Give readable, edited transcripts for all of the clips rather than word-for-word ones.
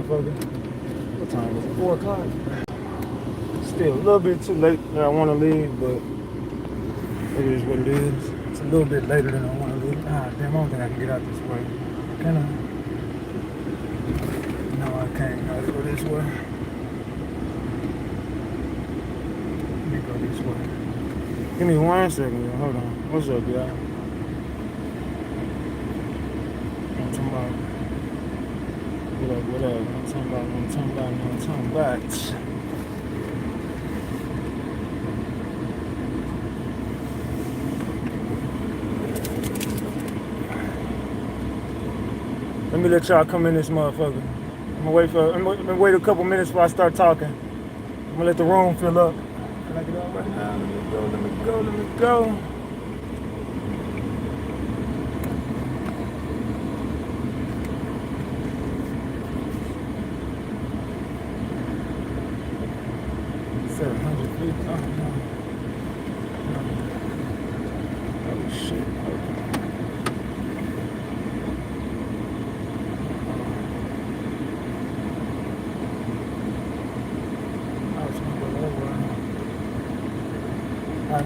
motherfucker. What time is it? 4 o'clock? Still a little bit too late that I want to leave, but it is what it is. It's a little bit later than I want to leave. Ah, damn, I don't think I can get out this way. Can I? No, I can't. No, let's go this way. Let me go this way. Give me 1 second, y'all. Hold on. What's up, y'all? I'm talking about. What up, what up? I'm talking about. Let me let y'all come in this motherfucker. I'm gonna wait a couple minutes before I start talking. I'm gonna let the room fill up. Can I get out right now? Let me go.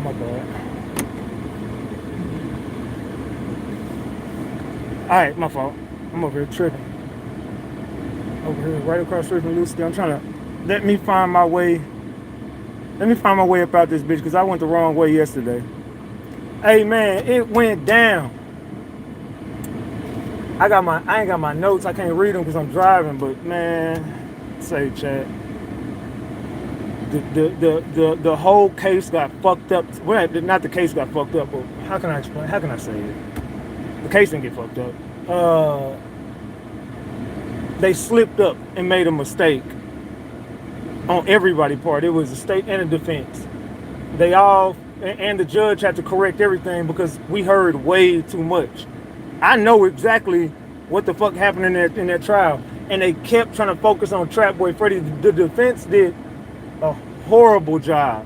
My bad. Alright, my fault. I'm over here tripping. Over here, right across the street from Lucy. I'm trying to let me find my way up out this bitch because I went the wrong way yesterday. Hey man, it went down. I ain't got my notes. I can't read them because I'm driving, but man, say chat. The whole case got fucked up. Well, not the case got fucked up, but how can I explain? How can I say it? The case didn't get fucked up. They slipped up and made a mistake on everybody's part. It was the state and the defense. They all, and the judge had to correct everything because we heard way too much. I know exactly what the fuck happened in that trial, and they kept trying to focus on Trapboy Freddy. The defense did a horrible job.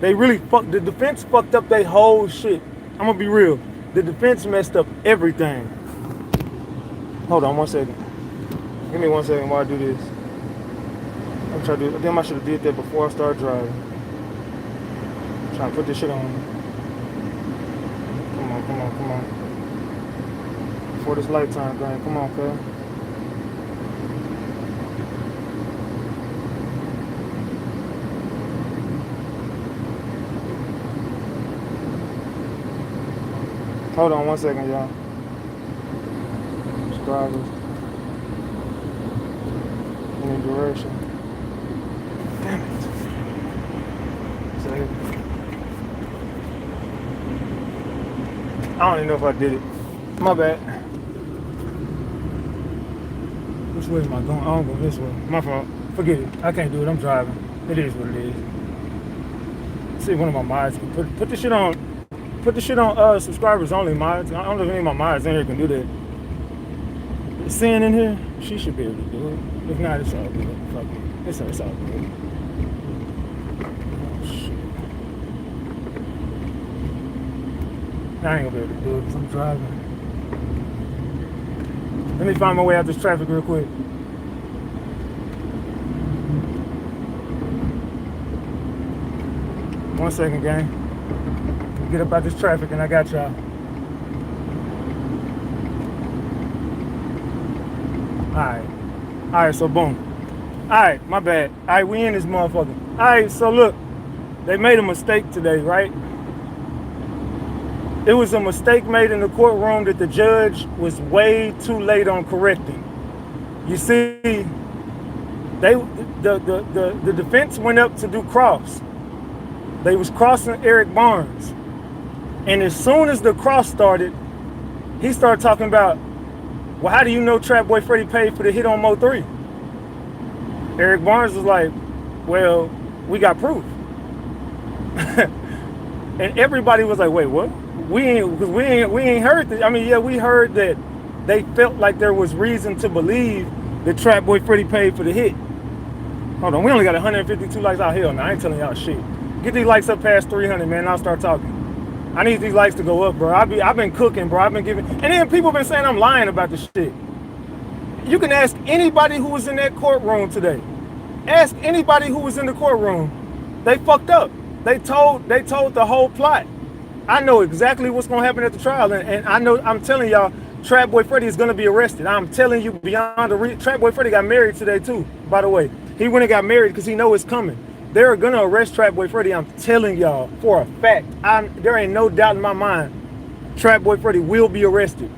The defense fucked up their whole shit. I'm gonna be real. The defense messed up everything. Hold on 1 second. Give me 1 second while I do this. I'm trying to do. Damn, I should have did that before I started driving. I'm trying to put this shit on. Come on. Before this light time thing. Come on, cuz. Hold on 1 second, y'all. Subscribers. Any direction. Damn it. Save. I don't even know if I did it. My bad. Which way am I going? I don't go this way. My fault. Forget it. I can't do it. I'm driving. It is what it is. Let's see if one of my mods can put this shit on. Put the shit on subscribers only mods. I don't know if any of my mods in here can do that. Seeing in here, she should be able to do it. If not, it's all good. Fuck it. It's all good. Oh shit. I ain't gonna be able to do it because I'm driving. Let me find my way out this traffic real quick. One second, gang. Get up out this traffic and I got y'all. Alright, so boom. Alright, my bad. Alright, we in this motherfucker. Alright, so look. They made a mistake today, right? It was a mistake made in the courtroom that the judge was way too late on correcting. You see, the defense went up to do cross. They was crossing Eric Barnes. And as soon as the cross started, he started talking about, well, how do you know Trapboy Freddy paid for the hit on Mo3? Eric Barnes was like, well, we got proof. And everybody was like, wait, what? We ain't heard this. I mean, yeah, we heard that they felt like there was reason to believe that Trapboy Freddy paid for the hit. Hold on, we only got 152 likes out here. Now I ain't telling y'all shit. Get these likes up past 300, man. I'll start talking. I need these likes to go up, bro. I've been cooking, bro. I've been giving, and then people been saying I'm lying about this shit. You can ask anybody who was in that courtroom today. Ask anybody who was in the courtroom. They fucked up. They told the whole plot. I know exactly what's gonna happen at the trial, and I know, I'm telling y'all, Trapboy Freddy is gonna be arrested. I'm telling you beyond the Trapboy Freddy got married today too, by the way. He went and got married because he know it's coming. They're gonna arrest Trapboy Freddy. I'm telling y'all for a fact. There ain't no doubt in my mind. Trapboy Freddy will be arrested.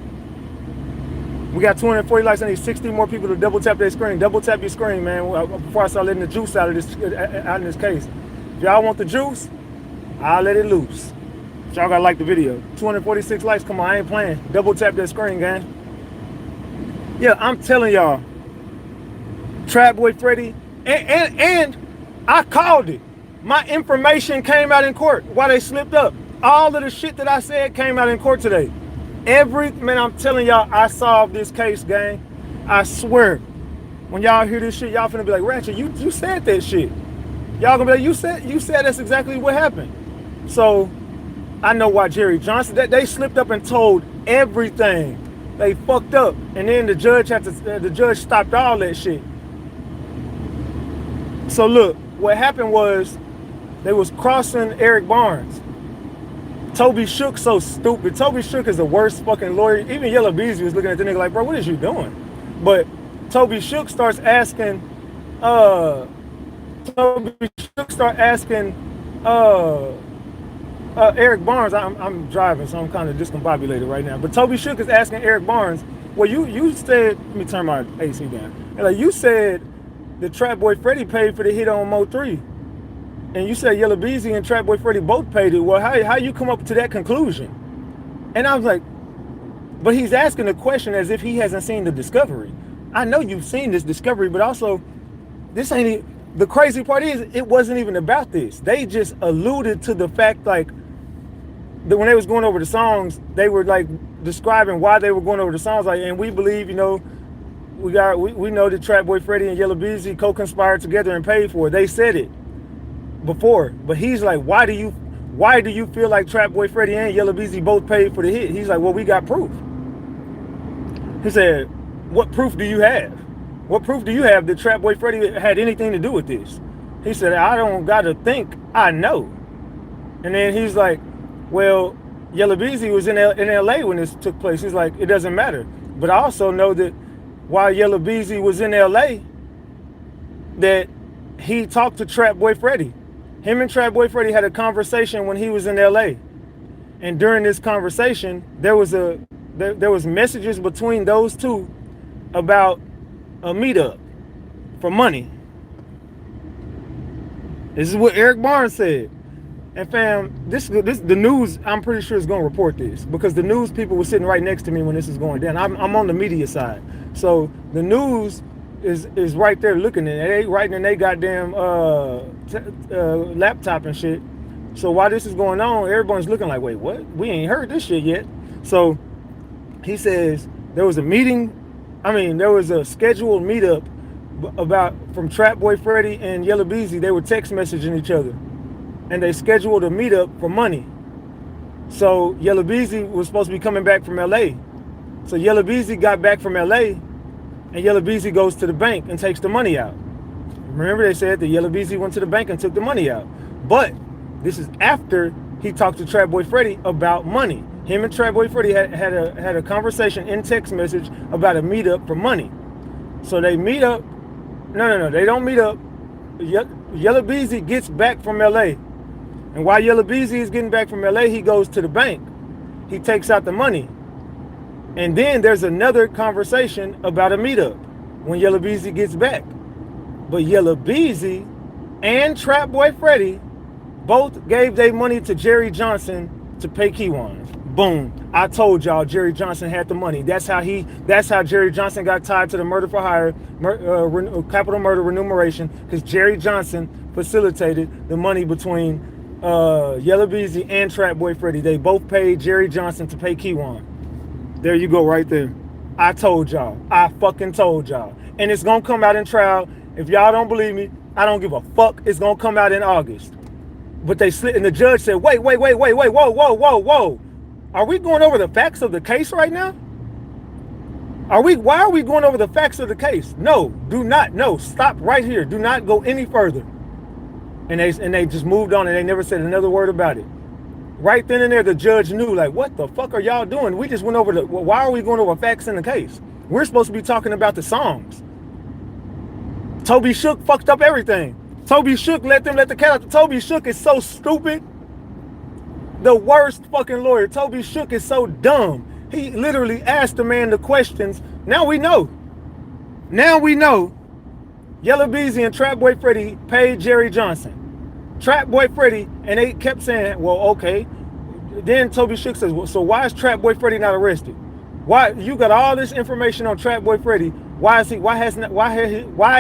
We got 240 likes. I need 60 more people to double tap their screen. Double tap your screen, man, before I start letting the juice out of this case. If y'all want the juice, I'll let it loose. Y'all gotta like the video. 246 likes. Come on, I ain't playing. Double tap that screen, gang. Yeah, I'm telling y'all, Trapboy Freddy, and I called it. My information came out in court while they slipped up. All of the shit that I said came out in court today. Man, I'm telling y'all, I solved this case, gang. I swear. When y'all hear this shit, y'all finna be like, Ratchet, you said that shit. Y'all gonna be like, you said that's exactly what happened. So I know why Jerry Johnson, they slipped up and told everything. They fucked up. And then the judge stopped all that shit. So look, what happened was they was crossing Eric Barnes. Toby Shook so stupid. Toby Shook is the worst fucking lawyer. Even Yella Beezy was looking at the nigga like, bro, what is you doing? But Toby Shook starts asking, Eric Barnes. I'm driving, so I'm kind of discombobulated right now. But Toby Shook is asking Eric Barnes, well, you said, let me turn my AC down. And like, you said the Trapboy Freddy paid for the hit on Mo3. And you said Yella Beezy and Trapboy Freddy both paid it. Well, how you come up to that conclusion? And I was like, but he's asking the question as if he hasn't seen the discovery. I know you've seen this discovery, but also, this ain't even, the crazy part is, it wasn't even about this. They just alluded to the fact, like, that when they was going over the songs, they were like describing why they were going over the songs. Like, and we believe, we know that Trapboy Freddy and Yella Beezy co-conspired together and paid for it. They said it before, but he's like, why do you feel like Trapboy Freddy and Yella Beezy both paid for the hit? He's like, well, we got proof. He said, what proof do you have? What proof do you have that Trapboy Freddy had anything to do with this? He said, I don't gotta think, I know. And then he's like, well, Yella Beezy was in LA when this took place. He's like, it doesn't matter. But I also know that while Yella Beezy was in LA, that he talked to Trapboy Freddy. Him and Trapboy Freddy had a conversation when he was in LA. And during this conversation, there was messages between those two about a meetup for money. This is what Eric Barnes said. And fam, the news, I'm pretty sure is gonna report this, because the news people were sitting right next to me when this is going down. I'm on the media side. So the news is right there looking at it. They writing in their goddamn laptop and shit. So while this is going on, everyone's looking like, wait, what? We ain't heard this shit yet. So he says there was a meeting. There was a scheduled meetup from Trapboy Freddy and Yella Beezy. They were text messaging each other, and they scheduled a meetup for money. So Yella Beezy was supposed to be coming back from LA. So Yella Beezy got back from LA, and Yella Beezy goes to the bank and takes the money out. Remember, they said that Yella Beezy went to the bank and took the money out. But this is after he talked to Trapboy Freddy about money. Him and Trapboy Freddy had a conversation in text message about a meetup for money. So they meet up. No, they don't meet up. Yella Beezy gets back from LA. And while Yella Beezy is getting back from LA, he goes to the bank. He takes out the money. And then there's another conversation about a meetup when Yella Beezy gets back. But Yella Beezy and Trapboy Freddy both gave their money to Jerry Johnson to pay Keywan. Boom. I told y'all Jerry Johnson had the money. That's how Jerry Johnson got tied to the murder for hire, capital murder remuneration, because Jerry Johnson facilitated the money between Yella Beezy and Trapboy Freddy. They both paid Jerry Johnson to pay Keywan. There you go, right there. I told y'all. I fucking told y'all. And it's gonna come out in trial. If y'all don't believe me, I don't give a fuck. It's gonna come out in August. But they slid, and the judge said, wait, whoa. Are we going over the facts of the case right now? Why are we going over the facts of the case? No, do not. No, stop right here. Do not go any further. And they just moved on and they never said another word about it. Right then and there, the judge knew, like, what the fuck are y'all doing? We just went over why are we going over facts in the case? We're supposed to be talking about the songs. Toby Shook fucked up everything. Toby Shook let the cat out. Toby Shook is so stupid. The worst fucking lawyer. Toby Shook is so dumb. He literally asked the man the questions. Now we know. Now we know. Yella Beezy and Trapboy Freddy paid Jerry Johnson. Trapboy Freddy, and they kept saying, well, okay. Then Toby Shook says, well, so why is Trapboy Freddy not arrested? Why you got all this information on Trapboy Freddy? Why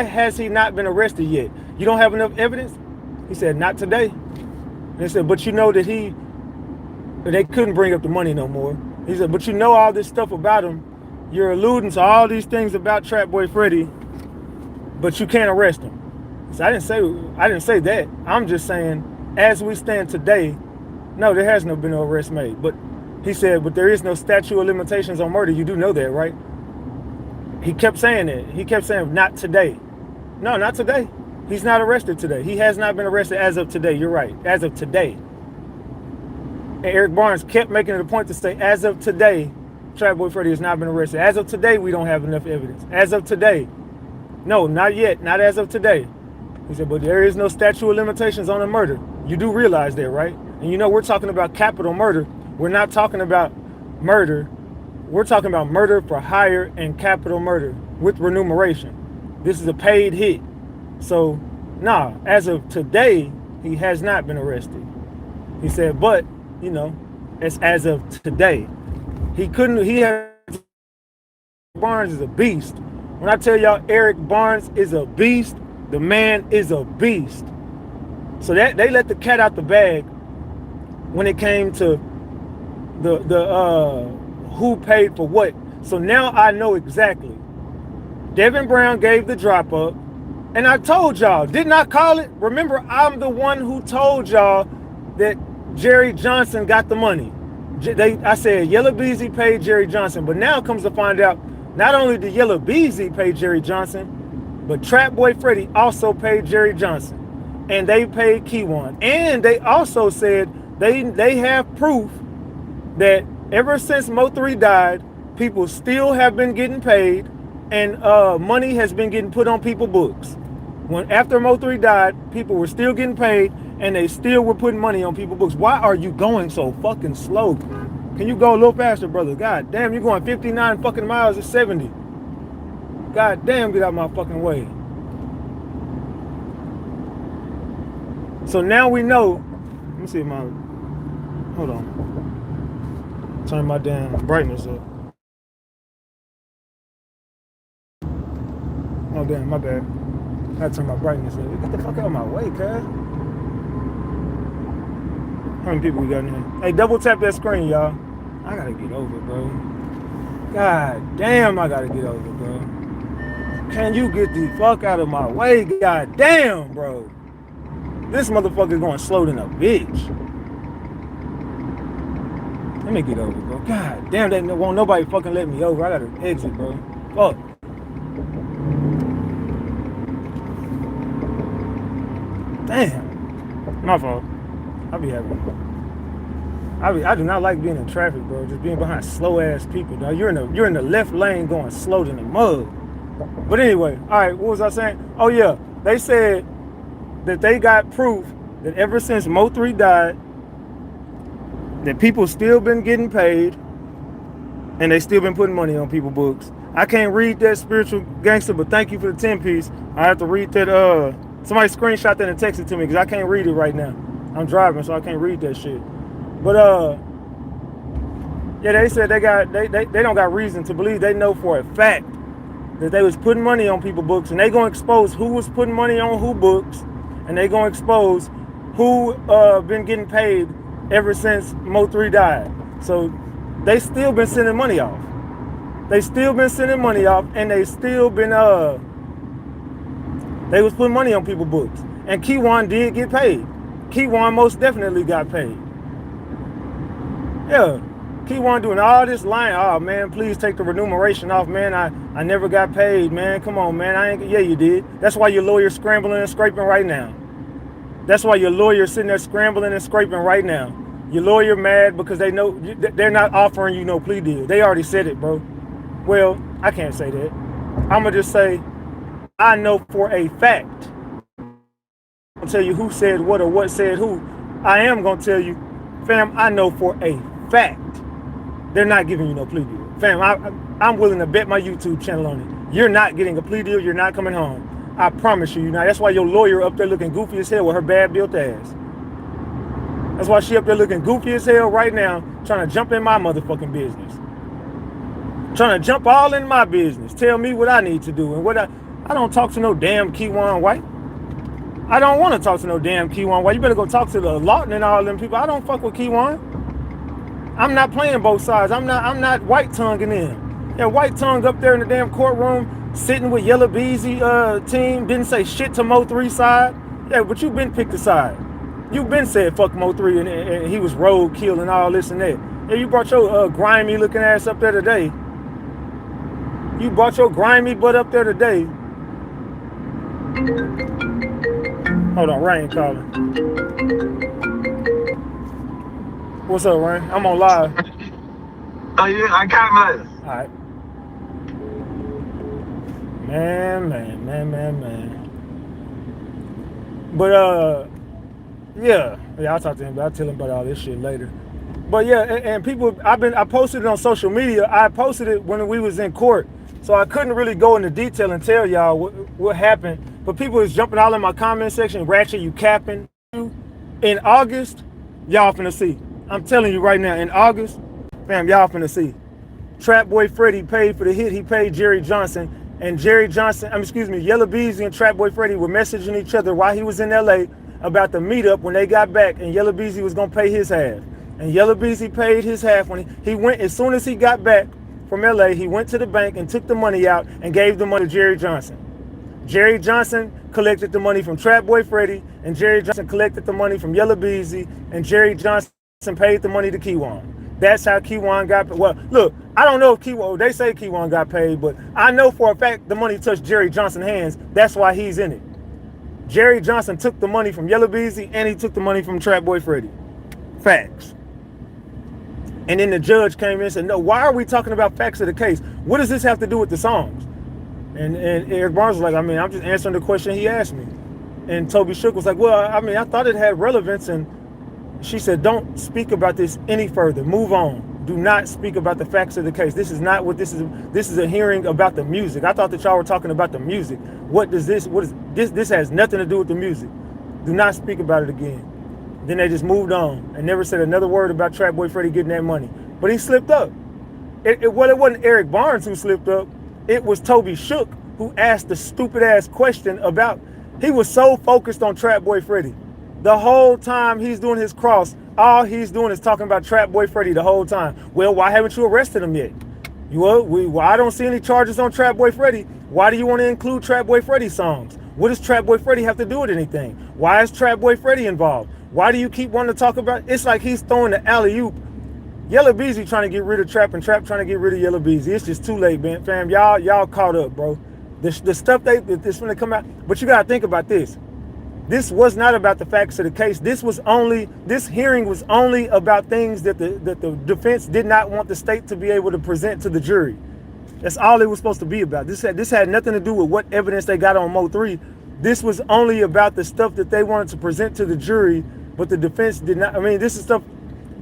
has he not been arrested yet? You don't have enough evidence? He said, not today. And they said, but you know that they couldn't bring up the money no more. He said, but you know all this stuff about him. You're alluding to all these things about Trapboy Freddy, but you can't arrest him. So I didn't say that. I'm just saying, as we stand today, no, there has been no arrest made. But he said, but there is no statute of limitations on murder. You do know that, right? He kept saying that. He kept saying, not today. No, not today. He's not arrested today. He has not been arrested as of today. You're right. As of today. And Eric Barnes kept making it a point to say, as of today, Trapboy Freddy has not been arrested. As of today, we don't have enough evidence. As of today. No, not yet. Not as of today. He said, but there is no statute of limitations on a murder. You do realize that, right? And you know we're talking about capital murder. We're not talking about murder. We're talking about murder for hire and capital murder with remuneration. This is a paid hit. So, nah, as of today, he has not been arrested. He said, but, you know, it's as of today. Barnes is a beast. When I tell y'all Eric Barnes is a beast, the man is a beast. So that they let the cat out the bag when it came to the who paid for what. So now I know exactly. Devin Brown gave the drop up, and I told y'all, didn't I call it? Remember, I'm the one who told y'all that Jerry Johnson got the money. I said Yella Beezy paid Jerry Johnson, but now comes to find out, not only did Yella Beezy pay Jerry Johnson, but Trapboy Freddy also paid Jerry Johnson, and they paid Keywan, and they also said they have proof that ever since Mo3 died, people still have been getting paid, and money has been getting put on people's books. When after Mo3 died, people were still getting paid, and they still were putting money on people's books. Why are you going so fucking slow? Can you go a little faster, brother? God damn, you're going 59 fucking miles at 70. God damn, get out my fucking way. So now we know. Let me see my. Hold on. Turn my damn brightness up. Oh damn, my bad. I had to turn my brightness up. Get the fuck out of my way, cuz. How many people we got in here? Hey, double tap that screen, y'all. I gotta get over, bro. God damn, I gotta get over, bro. Can you get the fuck out of my way? God damn, bro. This motherfucker's going slow than a bitch. Let me get over, bro. God damn, that won't nobody fucking let me over. I gotta exit, bro. Fuck. Damn. My fault. I do not like being in traffic, bro. Just being behind slow ass people, dog. You're in the left lane going slow than a mug. But anyway, all right, what was I saying? Oh yeah, they said that they got proof that ever since Mo3 died, that people still been getting paid, and they still been putting money on people's books. I can't read that, spiritual gangster, but thank you for the 10 piece. I have to read that. Somebody screenshot that and text it to me because I can't read it right now. I'm driving, so I can't read that shit. But yeah, they said they don't got reason to believe. They know for a fact that they was putting money on people's books, and they gonna expose who was putting money on who books, and they gonna expose who been getting paid ever since Mo3 died. So they still been sending money off. They still been sending money off, and they still been they was putting money on people's books. And Keywan did get paid. Keywan most definitely got paid. Yeah. Keywan doing all this lying. Oh man, please take the remuneration off, man. I never got paid, man. Come on, man. Yeah, you did. That's why your lawyer's scrambling and scraping right now. That's why your lawyer's sitting there scrambling and scraping right now. Your lawyer mad because they know they're not offering you no plea deal. They already said it, bro. Well, I can't say that. I'm gonna just say I know for a fact. I'll tell you who said what or what said who. I am gonna tell you, fam, I know for a fact they're not giving you no plea deal. Fam, I'm willing to bet my YouTube channel on it. You're not getting a plea deal, you're not coming home. I promise you. Now that's why your lawyer up there looking goofy as hell with her bad built ass. That's why she up there looking goofy as hell right now, trying to jump in my motherfucking business. Trying to jump all in my business. Tell me what I need to do and what I don't talk to no damn Keywan White. I don't want to talk to no damn Keywan White. You better go talk to the Lawton and all them people. I don't fuck with Keywan. I'm not playing both sides. I'm not white tonguing in. Yeah, white tongue up there in the damn courtroom, sitting with Yella Beezy team, didn't say shit to Mo3 side. Yeah, but you been picked a side. You been said fuck Mo3 and he was roadkill and all this and that. Yeah, you brought your grimy looking ass up there today. You brought your grimy butt up there today. Hold on, Rain calling. What's up, Rain? I'm on live. Oh yeah, I got it. All right. Man. But yeah, I'll talk to him. I'll tell him about all this shit later. But yeah, and people, I posted it on social media. I posted it when we was in court, so I couldn't really go into detail and tell y'all what happened. But people was jumping all in my comment section. Ratchet, you capping? In August, y'all finna see. I'm telling you right now, in August, fam, y'all finna see. Trapboy Freddy paid for the hit. He paid Jerry Johnson, and Jerry Johnson, Yella Beezy and Trapboy Freddy were messaging each other while he was in LA about the meetup when they got back, and Yella Beezy was gonna pay his half. And Yella Beezy paid his half when he went, as soon as he got back from LA, he went to the bank and took the money out and gave the money to Jerry Johnson. Jerry Johnson collected the money from Trapboy Freddy, and Jerry Johnson collected the money from Yella Beezy, and Jerry Johnson paid the money to Keywan. That's how Keywan got paid. Well, look, I don't know if Keywan, they say Keywan got paid, but I know for a fact the money touched Jerry Johnson's hands. That's why he's in it. Jerry Johnson took the money from Yella Beezy, and he took the money from Trapboy Freddy. Facts. And then the judge came in and said, no, why are we talking about facts of the case? What does this have to do with the songs? And Eric Barnes was like, I'm just answering the question he asked me. And Toby Shook was like, well, I thought it had relevance. And she said, don't speak about this any further. Move on. Do not speak about the facts of the case. This is not what this is. This is a hearing about the music. I thought that y'all were talking about the music. What is this? This has nothing to do with the music. Do not speak about it again. Then they just moved on and never said another word about Trapboy Freddy getting that money. But he slipped up. It wasn't Eric Barnes who slipped up. It was Toby Shook who asked the stupid ass question about, he was so focused on Trapboy Freddy. The whole time he's doing his cross, all he's doing is talking about Trapboy Freddy the whole time. Well, why haven't you arrested him yet? I don't see any charges on Trapboy Freddy. Why do you want to include Trapboy Freddy songs? What does Trapboy Freddy have to do with anything? Why is Trapboy Freddy involved? Why do you keep wanting to talk about, it's like he's throwing the alley-oop. Yella Beezy trying to get rid of Trap and Trap trying to get rid of Yella Beezy. It's just too late, man. Fam, y'all caught up, bro. The stuff that's gonna come out, but you gotta think about this. This was not about the facts of the case. This hearing was only about things that the defense did not want the state to be able to present to the jury. That's all it was supposed to be about. This had nothing to do with what evidence they got on Mo3. This was only about the stuff that they wanted to present to the jury, but the defense did not.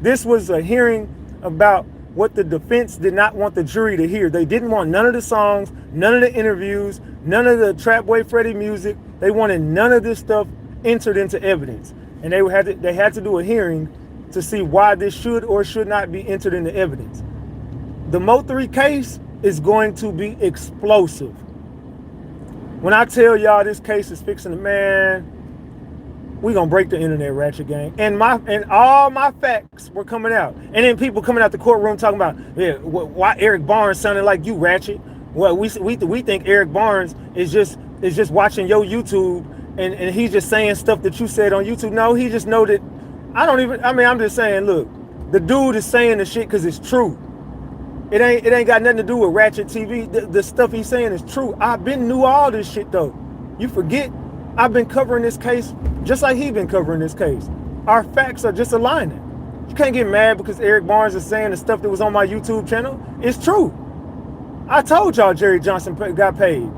This was a hearing about what the defense did not want the jury to hear. They didn't want none of the songs, none of the interviews, none of the Trapboy Freddy music. They wanted none of this stuff entered into evidence. And they had to do a hearing to see why this should or should not be entered into evidence. The Mo3 case is going to be explosive. When I tell y'all this case is fixing the man, we gonna break the internet, Ratchet Gang. And all my facts were coming out. And then people coming out the courtroom talking about, yeah, why Eric Barnes sounded like you, Ratchet. Well, we think Eric Barnes is just watching your YouTube and he's just saying stuff that you said on YouTube. No, he just know that. I'm just saying, look, The dude is saying the shit because it's true. It ain't got nothing to do with RatchetTV. The stuff he's saying is true. I've been knew all this shit though. You forget, I've been covering this case just like he been covering this case. Our facts are just aligning. You can't get mad because Eric Barnes is saying the stuff that was on my YouTube channel. It's true. I told y'all Jerry Johnson got paid.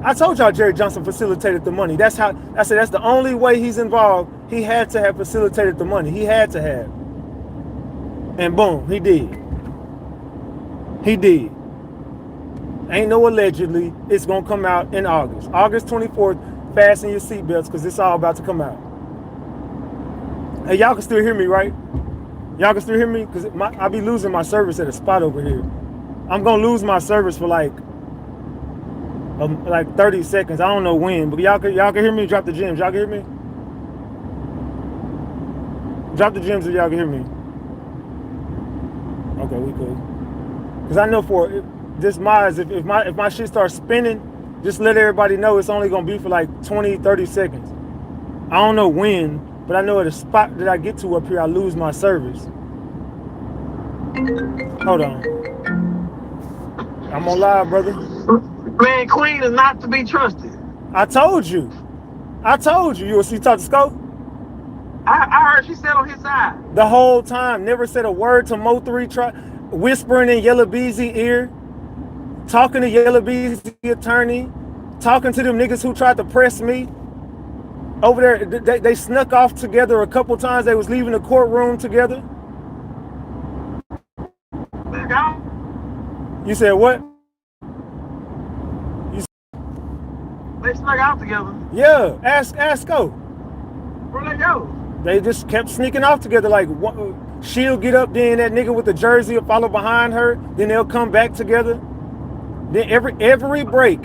I told y'all Jerry Johnson facilitated the money. That's how I said that's the only way he's involved. He had to have facilitated the money. He had to have. And boom, he did. He did. Ain't no allegedly. It's gonna come out in August. August 24th. Fasten your seatbelts because it's all about to come out. Hey, y'all can still hear me, right? Y'all can still hear me? Because I be losing my service at a spot over here. I'm gonna lose my service for like 30 seconds. I don't know when, but y'all can hear me. Drop the gems. Y'all can hear me. Drop the gems if y'all can hear me. Okay, we could. Because I know for this mods, if my shit starts spinning, just let everybody know it's only gonna be for like 20, 30 seconds. I don't know when, but I know at a spot that I get to up here, I lose my service. Hold on. I'm on live, brother. Man, Queen is not to be trusted. I told you. You will see talk to Scope? I heard she said on his side. The whole time, never said a word to Mo3, whispering in Yella Beezy ear, talking to Yella Beezy attorney, talking to them niggas who tried to press me. Over there, they snuck off together a couple times. They was leaving the courtroom together. You said what? They snuck out together. Yeah, ask Scope. Where they go? They just kept sneaking off together. Like she'll get up, then that nigga with the jersey will follow behind her. Then they'll come back together. Then every break.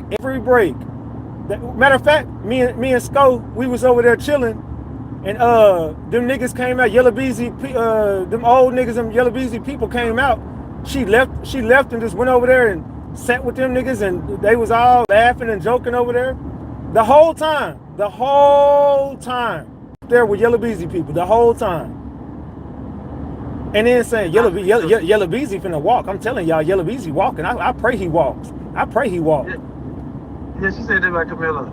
Matter of fact, me and Sco, we was over there chilling, and them niggas came out. Yella Beezy, them old niggas, them Yella Beezy people came out. She left and just went over there and sat with them niggas, and they was all laughing and joking over there. The whole time. There with Yella Beezy people the whole time. And then saying Yella Beezy finna walk. I'm telling y'all, Yella Beezy walking. I pray he walks. I pray he walks. Yeah, she said that about Camilla.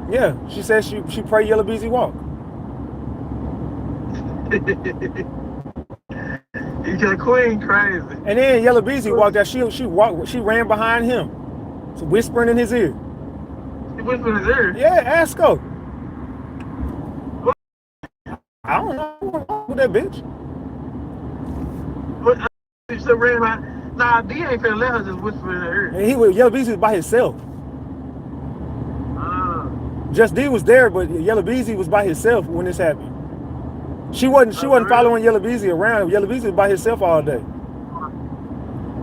Yeah, she said she pray Yella Beezy walk. You got Queen crazy. And then Yella Beezy walked out. She ran behind him, so whispering in his ear. She whispered in his ear? Yeah, ask her. I don't know what's that bitch. What? She still ran behind. Nah, D ain't finna let her just whisper in her ear. And Yella Beezy was by himself. Just D was there, but Yella Beezy was by himself when this happened. She wasn't following Yella Beezy around. Yella Beezy was by himself all day.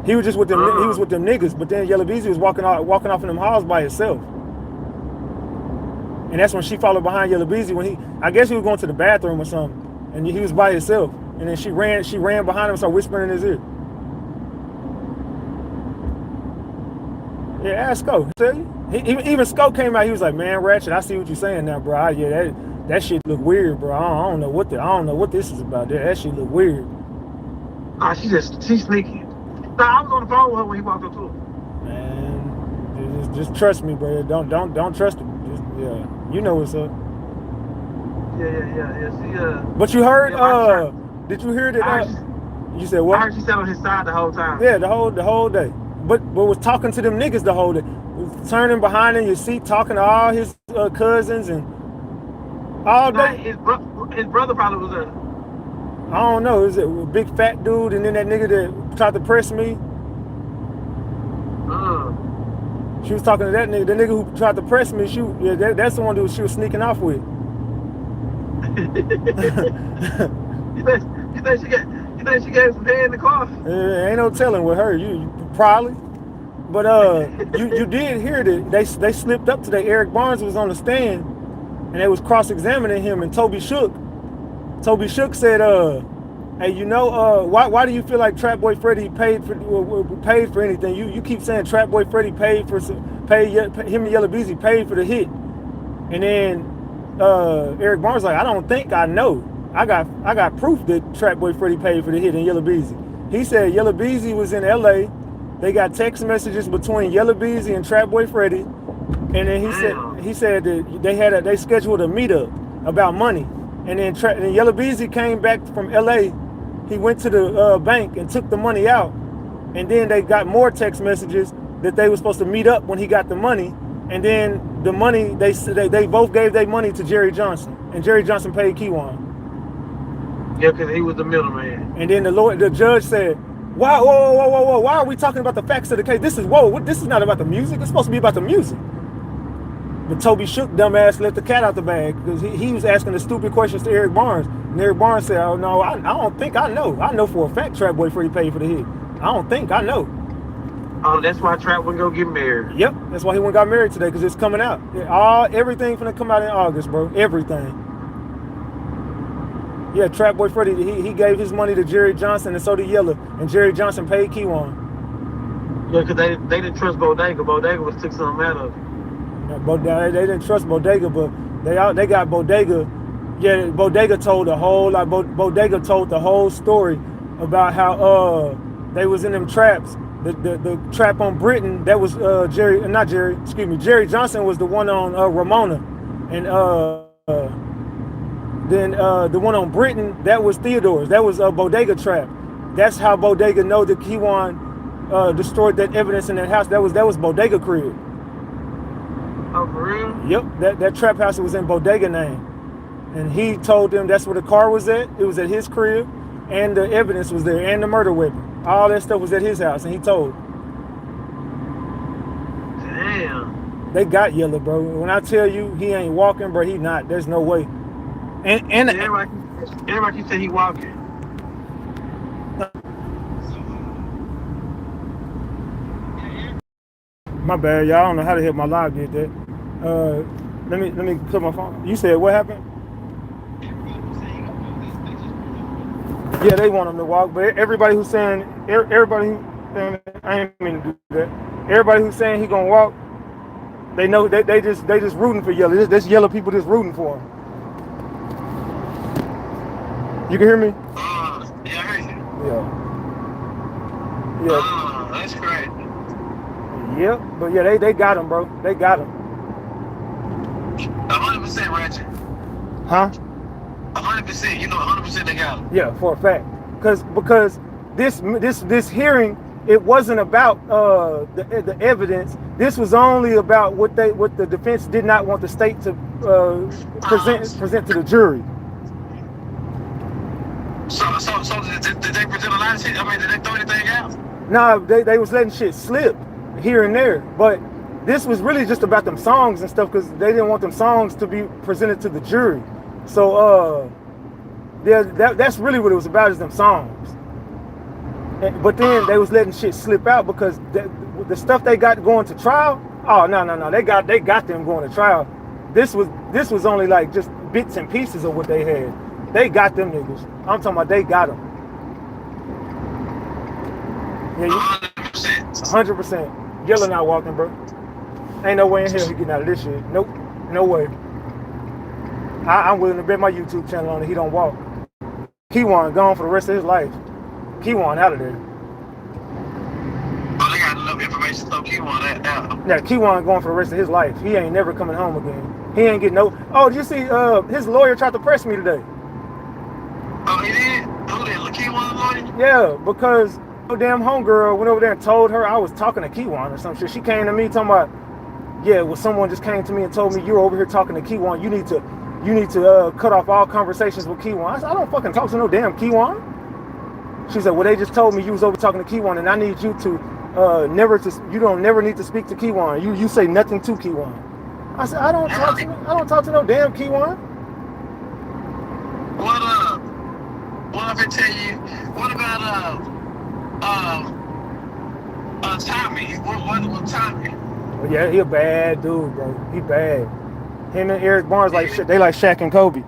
He was just with them. He was with them niggas. But then Yella Beezy was walking off in them halls by himself. And that's when she followed behind Yella Beezy I guess he was going to the bathroom or something, and he was by himself. And then she ran behind him and started whispering in his ear. Yeah, ask Sco. Tell you. Even Sco came out. He was like, "Man, Ratchet, I see what you're saying now, bro. Yeah, that shit look weird, bro. I don't know what this is about. That shit look weird." She's sneaky. Nah, I was on the phone with her when he walked up to her. Man, just trust me, bro. Don't trust him. Yeah, you know what's up. Yeah. But you heard? Did you hear that? You said what? I heard she sat on his side the whole time. Yeah, the whole day. But was talking to them niggas the whole day. Was turning behind in your seat, talking to all his cousins and all day. His brother probably was there. I don't know. Is it a big fat dude and then that nigga that tried to press me? She was talking to that nigga, the nigga who tried to press me. That's the one who she was sneaking off with. You think she gave some head in the car? Ain't no telling with her. You probably. But you did hear that they slipped up today. Eric Barnes was on the stand and they was cross-examining him, and Toby Shook said, hey, you know, why do you feel like Trapboy Freddy paid for anything? You keep saying Trapboy Freddy paid him and Yella Beezy paid for the hit. And then Eric Barnes like, I don't think I know. I got proof that Trapboy Freddy paid for the hit in Yella Beezy. He said Yella Beezy was in LA. They got text messages between Yella Beezy and Trapboy Freddy. And then he said that they scheduled a meetup about money. And then Yella Beezy came back from LA. He went to the bank and took the money out. And then they got more text messages that they were supposed to meet up when he got the money. And then the money, they both gave their money to Jerry Johnson. And Jerry Johnson paid Keywan. Yeah, because he was the middleman. And then the judge said, wow, whoa, why are we talking about the facts of the case? This is not about the music. It's supposed to be about the music. But Toby Shook, dumbass, let the cat out the bag because he was asking the stupid questions to Eric Barnes. And Eric Barnes said, oh, no, I don't think I know. I know for a fact Trapboy Freddy paid for the hit. I don't think I know. Oh, that's why Trap wouldn't go get married. Yep, that's why he went got married today because it's coming out. Everything finna come out in August, bro. Everything. Yeah, Trapboy Freddy, he gave his money to Jerry Johnson and so did Yella. And Jerry Johnson paid Keywan. Yeah, because they didn't trust Bodega. Bodega was took something out of it. They didn't trust Bodega, but they got Bodega. Yeah, Bodega told the whole Bodega told the whole story about how they was in them traps. The trap on Britain, that was Jerry Johnson was the one on Ramona, and then the one on Britain, that was Theodore's. That was a Bodega trap. That's how Bodega know that Keywan destroyed that evidence in that house. That was Bodega crib. Oh, for real? Yep, that trap house was in Bodega name. And he told them that's where the car was at. It was at his crib, and the evidence was there, and the murder weapon. All that stuff was at his house, and he told. Damn. They got Yella, bro. When I tell you he ain't walking, bro, he not. There's no way. And everybody said he walking. My bad, y'all. I don't know how the hell my live did that. Let me put my phone. You said what happened? Yeah, they want him to walk, but everybody who's saying I ain't mean to do that. Everybody who's saying he gonna walk, they know that they just rooting for Yella. This Yella people just rooting for him. You can hear me? Yeah, I heard you. Yeah. That's great. Yep, but yeah, they got him, bro. They got him. 100% Ratchet. Huh? 100%. You know, 100% they got him. Yeah, for a fact. Because this hearing, it wasn't about the evidence. This was only about what the defense did not want the state to present to the jury. So did they present a lot of shit? I mean, did they throw anything out? No, they was letting shit slip here and there, but this was really just about them songs and stuff because they didn't want them songs to be presented to the jury. So that's really what it was about, is them songs. But then they was letting shit slip out because the stuff they got going to trial. Oh no, they got them going to trial. This was only like just bits and pieces of what they had. They got them niggas. I'm talking about they got them. Yeah, 100%. Yella not walking, bro. Ain't no way in hell he getting out of this shit. Nope, no way. I'm willing to bet my YouTube channel on it. He don't walk. Keywan gone for the rest of his life. Keywan out of there. Oh, they got enough information to Keywan that now. Yeah, Keywan going for the rest of his life. He ain't never coming home again. He ain't getting no. Oh, did you see? His lawyer tried to press me today. Oh, he did? Who did? Keywan's lawyer? Yeah, because no damn homegirl went over there and told her I was talking to Keywan or some shit. She came to me talking about, yeah, well, someone just came to me and told me you're over here talking to Keywan. You need to cut off all conversations with Keywan. I said, I don't fucking talk to no damn Keywan. She said, well, they just told me you was over talking to Keywan, and I need you to never need to speak to Keywan. You say nothing to Keywan. I said, I don't talk to no damn Keywan. What if I tell you? What about Tommy? What Tommy? Well, yeah, he a bad dude, bro. He bad. Him and Eric Barnes like shit. They like Shaq and Kobe.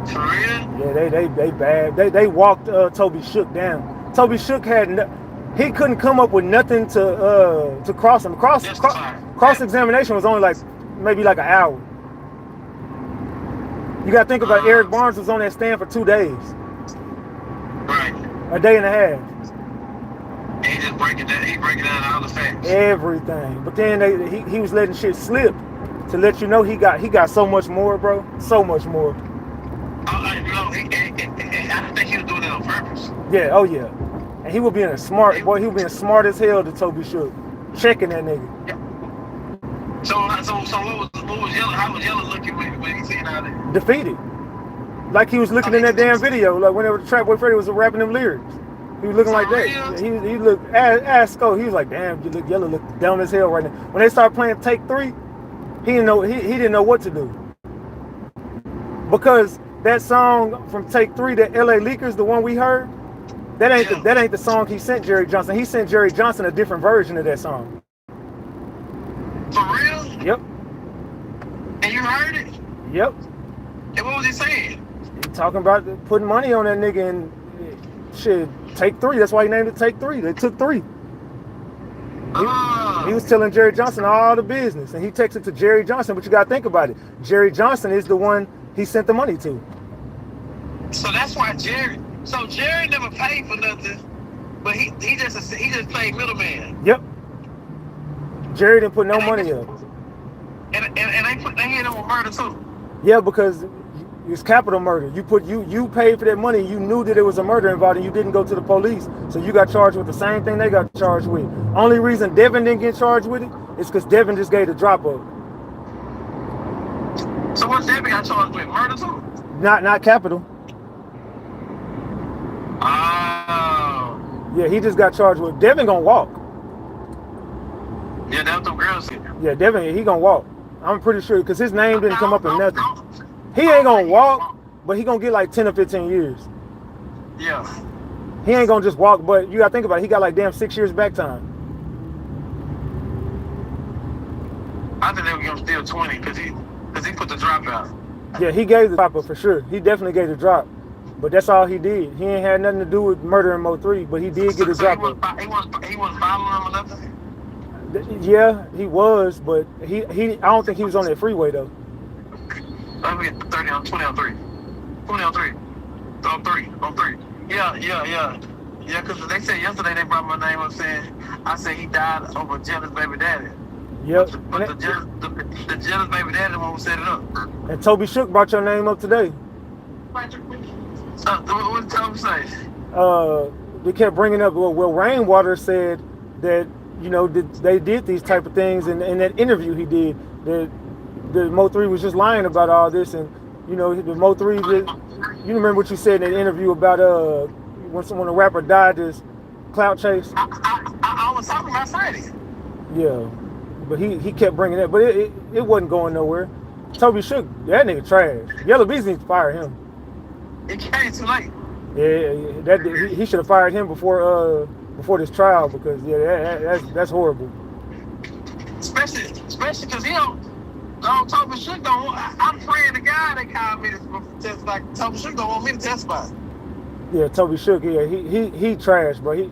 For real? Yeah, they bad. They walked Toby Shook down. Toby Shook he couldn't come up with nothing to cross him. Cross examination was only maybe like an hour. You got to think about it, Eric Barnes was on that stand for 2 days. Right. A day and a half. And he just breaking down all the facts. Everything. But then he was letting shit slip to let you know he got so much more, bro. So much more. I think he was doing it on purpose. Yeah, oh yeah. And he was being smart as hell to Toby Shook. Checking that nigga. Yeah. So what was Yella? How was Yella looking when he seen all that? Defeated. Like he was looking in that damn video, like whenever the Trapboy Freddy was rapping them lyrics. He was looking like that. He looked ass Sco. He was like, damn, Yella look down as hell right now. When they started playing Take 3, he didn't know what to do. Because that song from Take 3, that LA Leakers, the one we heard, that ain't the song he sent Jerry Johnson. He sent Jerry Johnson a different version of that song. For real? Yep. And you heard it? Yep. And what was he saying? He talking about putting money on that nigga and shit, Take 3. That's why he named it Take 3. They took 3. He was telling Jerry Johnson all the business, and he texted to Jerry Johnson, but you gotta think about it. Jerry Johnson is the one he sent the money to. So that's why Jerry never paid for nothing, but he just played middleman. Yep. Jerry didn't put no money up. And they hit him with murder too. Yeah, because it's capital murder. You paid for that money. You knew that it was a murder involved, and you didn't go to the police, so you got charged with the same thing they got charged with. Only reason Devin didn't get charged with it is because Devin just gave the drop up. So what's Devin got charged with? Murder too? Not capital. Oh. Yeah, he just got charged with. Devin gonna walk. Yeah, that's the girls here. Yeah, Devin, he gonna walk. I'm pretty sure because his name didn't come up in nothing. He ain't gonna walk, but he gonna get like 10 or 15 years. Yeah. He ain't gonna just walk, but you gotta think about it. He got like damn 6 years back time. I think they were gonna steal 20 because he put the drop out. Yeah, he gave the drop up for sure. He definitely gave the drop. But that's all he did. He ain't had nothing to do with murdering Mo3, but he did get a drop up. He wasn't following him or nothing? Yeah, he was, but I don't think he was on that freeway though. Let me get 20 on 3. 20 on 3. On 3. Yeah, because they said yesterday they brought my name up saying, I said he died over jealous baby daddy. Yep. But the jealous baby daddy one who set it up. And Toby Shook brought your name up today. What did Toby say? They kept bringing up, well, Rainwater said that, they did these type of things in that interview he did, that the Mo3 was just lying about all this, and the Mo3 you remember what you said in that interview about when a rapper died, this clout chase? I was talking about Freddy. Yeah, but he kept bringing that, but it wasn't going nowhere. Toby Shook, that nigga trash. Yella Beezy needs to fire him. It came too late. Yeah, he should have fired him before this trial, because that's horrible. Especially because he don't. Toby Shook don't want. I'm praying to God they called me to testify. Toby Shook don't want me to testify. Yeah, Toby Shook. Yeah, he trash, bro.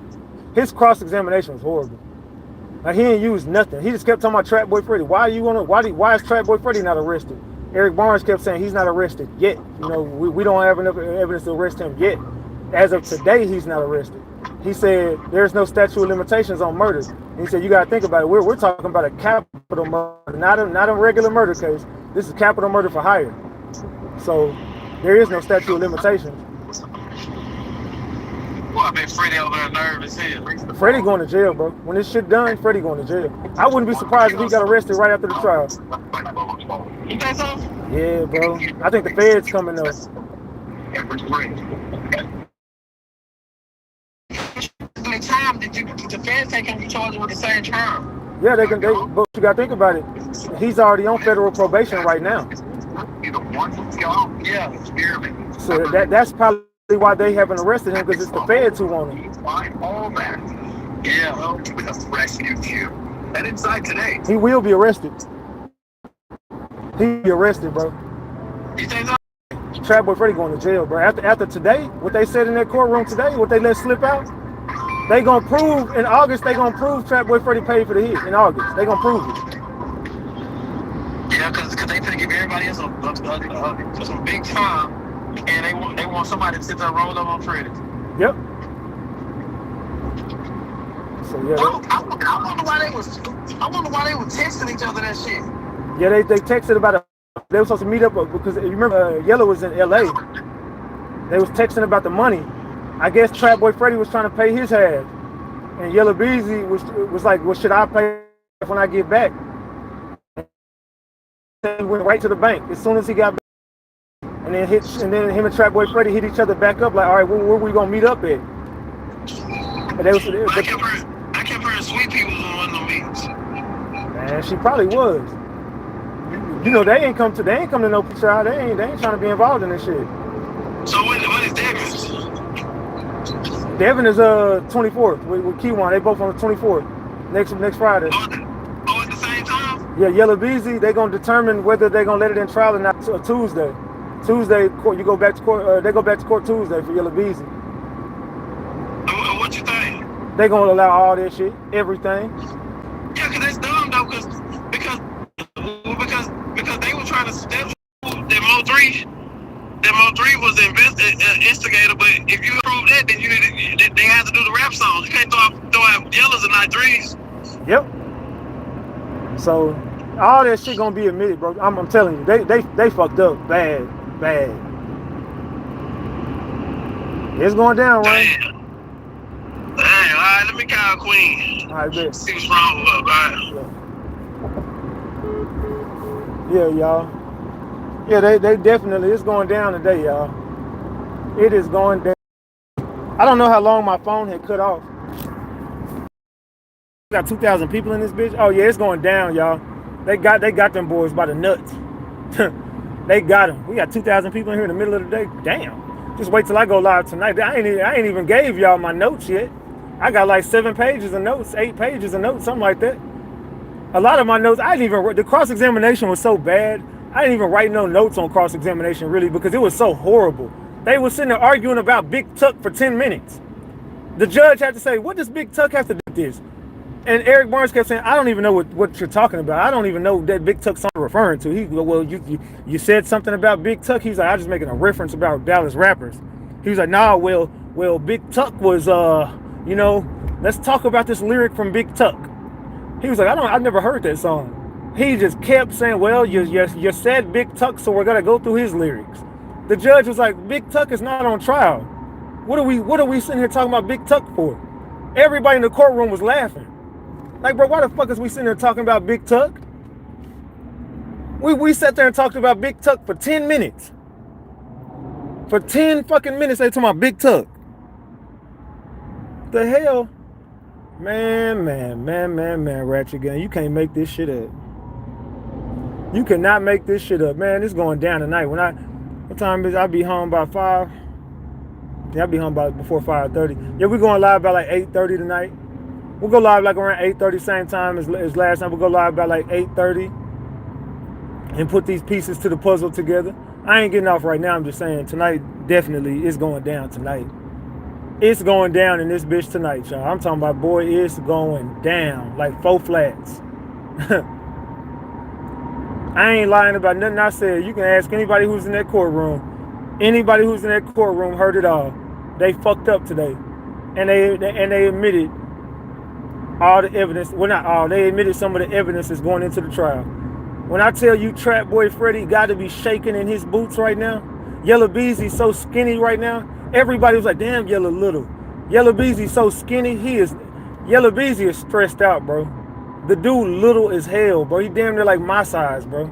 His cross examination was horrible. Like he didn't use nothing. He just kept talking about Trapboy Freddy. Why is Trapboy Freddy not arrested? Eric Barnes kept saying he's not arrested yet. We don't have enough evidence to arrest him yet. As of today, he's not arrested. He said there's no statute of limitations on murder. And he said you got to think about it. We're talking about a capital murder, not a regular murder case. This is capital murder for hire. So there is no statute of limitations. Well, I bet Freddy over there nervous as hell. Freddy going to jail, bro. When this shit done, Freddy going to jail. I wouldn't be surprised if he got arrested right after the trial. You think so? Yeah, bro. I think the Fed's coming though. Time did the feds take him charged with the same term? Yeah, but you gotta think about it. He's already on federal probation right now. Yeah. So that's probably why they haven't arrested him, because it's the feds who want him. Yeah. And inside today. He will be arrested. He'll be arrested, bro. You think so? Trapboy Freddy going to jail, bro. After today, what they said in that courtroom today, what they let slip out, they gonna prove in August. They gonna prove Trapboy Freddy paid for the hit in August. They gonna prove it. Yeah, because they finna give everybody else some big time, and they want somebody to sit there and roll up on Freddy. Yep. So yeah. I wonder why they were texting each other that shit. Yeah, they texted about it. They were supposed to meet up because you remember Yella was in LA. They was texting about the money. I guess Trapboy Freddy was trying to pay his half, and Yella Beezy was like, "Well, should I pay when I get back?" He went right to the bank as soon as he got back, and then him and Trapboy Freddy hit each other back up like, "All right, where we gonna meet up at?" And they was, I kept hearing Sweet Pea was on one of them meetings. Man, she probably was. You know, they ain't come to no trial. They ain't trying to be involved in this shit. So what is Devin's? Devin is 24th with Keywan. They both on the 24th next Friday. Oh, at the same time? Yeah, Yella Beezy. They gonna determine whether they gonna let it in trial or not. Tuesday. Tuesday, court. You go back to court. They go back to court Tuesday for Yella Beezy. What you think? They gonna allow all that shit, everything. Yeah, cause that's dumb though, because they were trying to step that Mo3. That Mo3 was the instigator, but if you prove that, then they have to do the rap songs. You can't throw out Yellas and not threes. Yep. So all that shit gonna be admitted, bro. I'm telling you, they fucked up bad. It's going down, right? Damn, all right, let me call Queen. All right, bet. See what's wrong with her, all right? Yeah, y'all. Yeah, they definitely, it's going down today, y'all. It is going down. I don't know how long my phone had cut off. We got 2,000 people in this bitch. Oh yeah, it's going down, y'all. They got them boys by the nuts. They got them. We got 2,000 people in here in the middle of the day. Damn. Just wait till I go live tonight. I ain't even gave y'all my notes yet. I got like 7 pages of notes, 8 pages of notes, something like that. A lot of my notes, the cross-examination was so bad. I didn't even write no notes on cross-examination really because it was so horrible. They were sitting there arguing about Big Tuck for 10 minutes. The judge had to say, what does Big Tuck have to do with this? And Eric Barnes kept saying, I don't even know what you're talking about. I don't even know that Big Tuck's something referring to. He go, well, you said something about Big Tuck. He's like, I'm just making a reference about Dallas rappers. He was like, nah, well, Big Tuck was, let's talk about this lyric from Big Tuck. He was like, I've never heard that song. He just kept saying, well, you said Big Tuck, so we're gonna go through his lyrics. The judge was like, Big Tuck is not on trial. What are we sitting here talking about Big Tuck for? Everybody in the courtroom was laughing. Like, bro, why the fuck is we sitting there talking about Big Tuck? We sat there and talked about Big Tuck for 10 minutes. For 10 fucking minutes, they talking about Big Tuck. The hell? Man, Ratchet Gang, you can't make this shit up. You cannot make this shit up, man. It's going down tonight. What time is it? I'll be home by 5. Yeah, I'll be home by before 5:30. Yeah, we're going live by like 8:30 tonight. We'll go live like around 8:30, same time as last time. We'll go live by like 8:30 and put these pieces to the puzzle together. I ain't getting off right now. I'm just saying tonight, definitely, it's going down tonight. It's going down in this bitch tonight, y'all. I'm talking about, boy, it's going down like 4 flats. I ain't lying about nothing I said. You can ask anybody who's in that courtroom. Anybody who's in that courtroom heard it all. They fucked up today. And they admitted all the evidence. Well, not all. They admitted some of the evidence is going into the trial. When I tell you Trapboy Freddy got to be shaking in his boots right now. Yella Beezy's so skinny right now. Everybody was like, damn, Yella little. Yella Beezy's so skinny. Yella Beezy is stressed out, bro. The dude little as hell, bro. He damn near like my size, bro.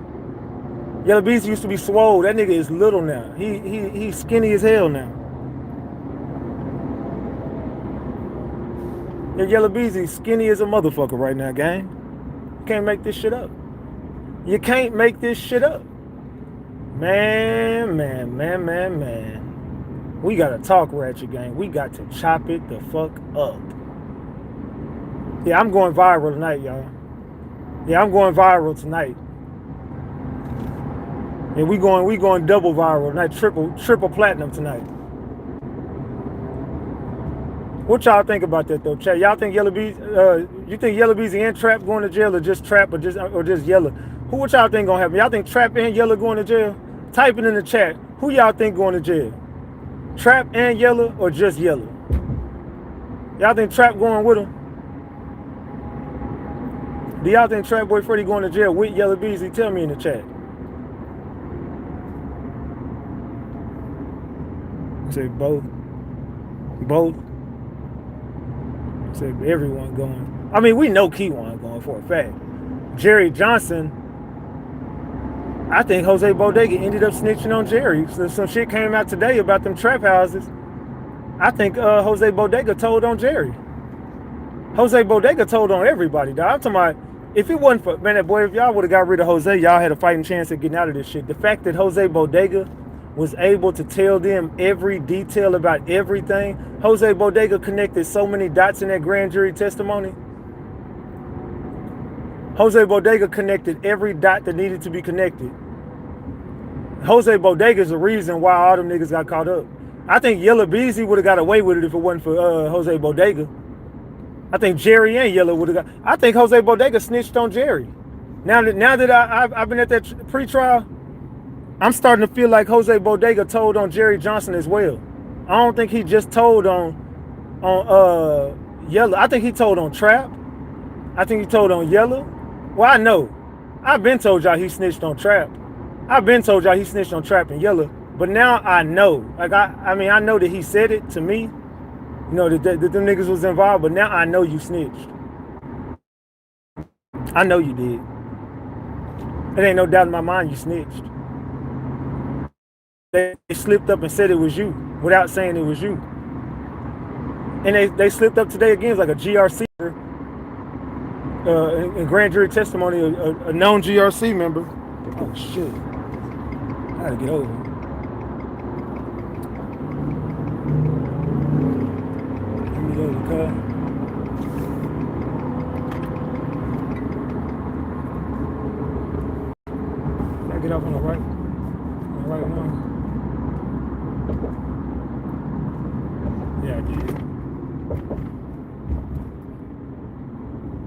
Yella Beezy used to be swole. That nigga is little now. He's skinny as hell now. Yeah, Yella Beezy skinny as a motherfucker right now, gang. You can't make this shit up. You can't make this shit up. Man. We gotta talk, Ratchet Gang. We got to chop it the fuck up. Yeah, I'm going viral tonight, y'all. Yeah, I'm going viral tonight. And we going double viral tonight, triple platinum tonight. What y'all think about that though, chat? Y'all think Yella Beezy, you think Yella Beezy and Trap going to jail, or just Trap, or just Yella? Who what y'all think gonna happen? Y'all think Trap and Yella going to jail? Type it in the chat. Who y'all think going to jail? Trap and Yella or just Yella? Y'all think Trap going with him? Do y'all think Trapboy Freddy going to jail with Yella Beezy? Tell me in the chat. Say both. Both. Say everyone going. I mean, we know Keywan going for a fact. Jerry Johnson, I think Jose Bodega ended up snitching on Jerry. So some shit came out today about them trap houses. I think Jose Bodega told on Jerry. Jose Bodega told on everybody, dog. I'm talking about, if it wasn't for, man, that boy, if y'all would have got rid of Jose, y'all had a fighting chance of getting out of this shit. The fact that Jose Bodega was able to tell them every detail about everything. Jose Bodega connected so many dots in that grand jury testimony. Jose Bodega connected every dot that needed to be connected. Jose Bodega is the reason why all them niggas got caught up. I think Yella Beezy would have got away with it if it wasn't for Jose Bodega. I think Jerry and Yella would have got. I think Jose Bodega snitched on Jerry. Now that I've been at that pre-trial, I'm starting to feel like Jose Bodega told on Jerry Johnson as well. I don't think he just told on Yella. I think he told on Trap. I think he told on Yella. Well, I know. I've been told y'all he snitched on Trap. I've been told y'all he snitched on Trap and Yella. But now I know. Like I mean, I know that he said it to me. You know, that them niggas was involved. But now I know you snitched. I know you did. There ain't no doubt in my mind you snitched. They slipped up and said it was you without saying it was you. And they slipped up today again. It's like a GRC in grand jury testimony, a known GRC member. Oh shit. I gotta get over it. Let me go to the car. Can I get off on the right? On the right one? Yeah, I did.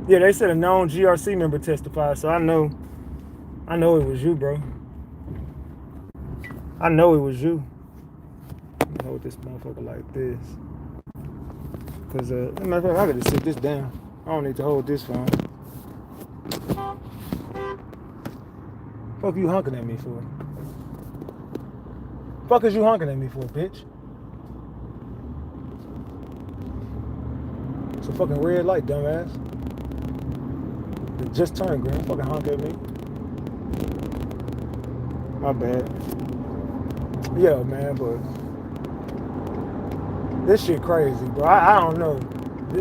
Yeah, they said a known GRC member testified, so I know it was you, bro. I know it was you. Let me hold this motherfucker like this. Cause matter of fact, I gotta sit this down. I don't need to hold this phone. Fuck you honking at me for? Fuck is you honking at me for, bitch? It's a fucking red light, dumbass. It just turned green. Fucking honk at me. My bad. Yeah, man, but this shit crazy, bro. I don't know.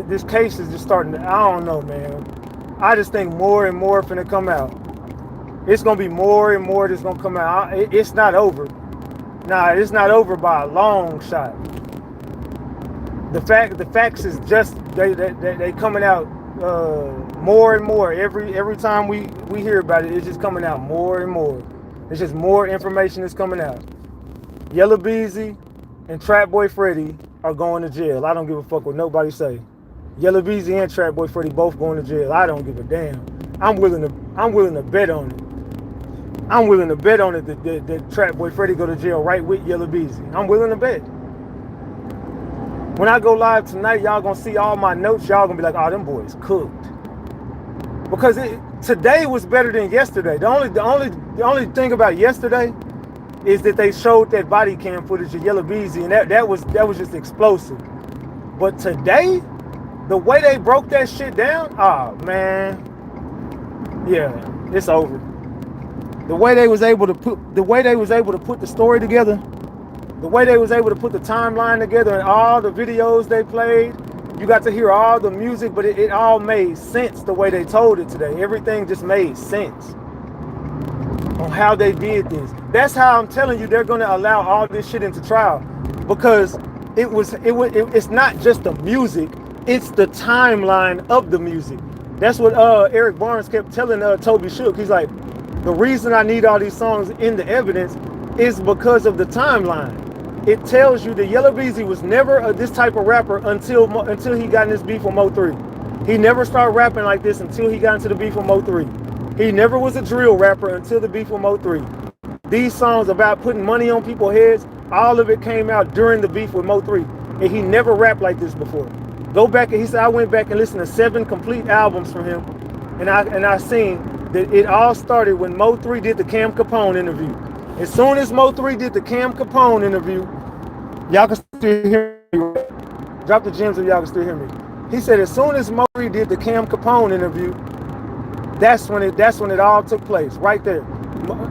This case is just starting to, I don't know, man. I just think more and more finna come out. It's gonna be more and more that's gonna come out. It's not over. Nah, it's not over by a long shot. The facts is just they coming out more and more. Every time we hear about it, it's just coming out more and more. It's just more information is coming out. Yella Beezy and Trapboy Freddy are going to jail. I don't give a fuck what nobody say. Yella Beezy and Trapboy Freddy both going to jail. I don't give a damn. I'm willing to bet on it. I'm willing to bet on it that Trapboy Freddy go to jail right with Yella Beezy. I'm willing to bet. When I go live tonight, y'all gonna see all my notes. Y'all gonna be like, oh, them boys cooked. Because today was better than yesterday. The only thing about yesterday is that they showed that body cam footage of Yella Beezy, and that was just explosive. But today, the way they broke that shit down, oh man, yeah, it's over. The way they was able to put the story together, the way they was able to put the timeline together and all the videos they played, you got to hear all the music, but it all made sense the way they told it today. Everything just made sense on how they did this. That's how I'm telling you they're going to allow all this shit into trial, because it's not just the music, it's the timeline of the music. That's what Eric Barnes kept telling Toby Shook. He's like, the reason I need all these songs in the evidence is because of the timeline. It tells you that Yella Beezy was never this type of rapper until he got in this beef with Mo3. He never started rapping like this until he got into the beef with Mo3. He never was a drill rapper until the beef with Mo3. These songs about putting money on people's heads, all of it came out during the beef with Mo3. And he never rapped like this before. Go back, and he said, I went back and listened to 7 complete albums from him. And I seen that it all started when Mo3 did the Cam Capone interview. As soon as Mo3 did the Cam Capone interview, y'all can still hear me. Drop the gems if y'all can still hear me. He said as soon as Mo3 did the Cam Capone interview, that's when it all took place, right there.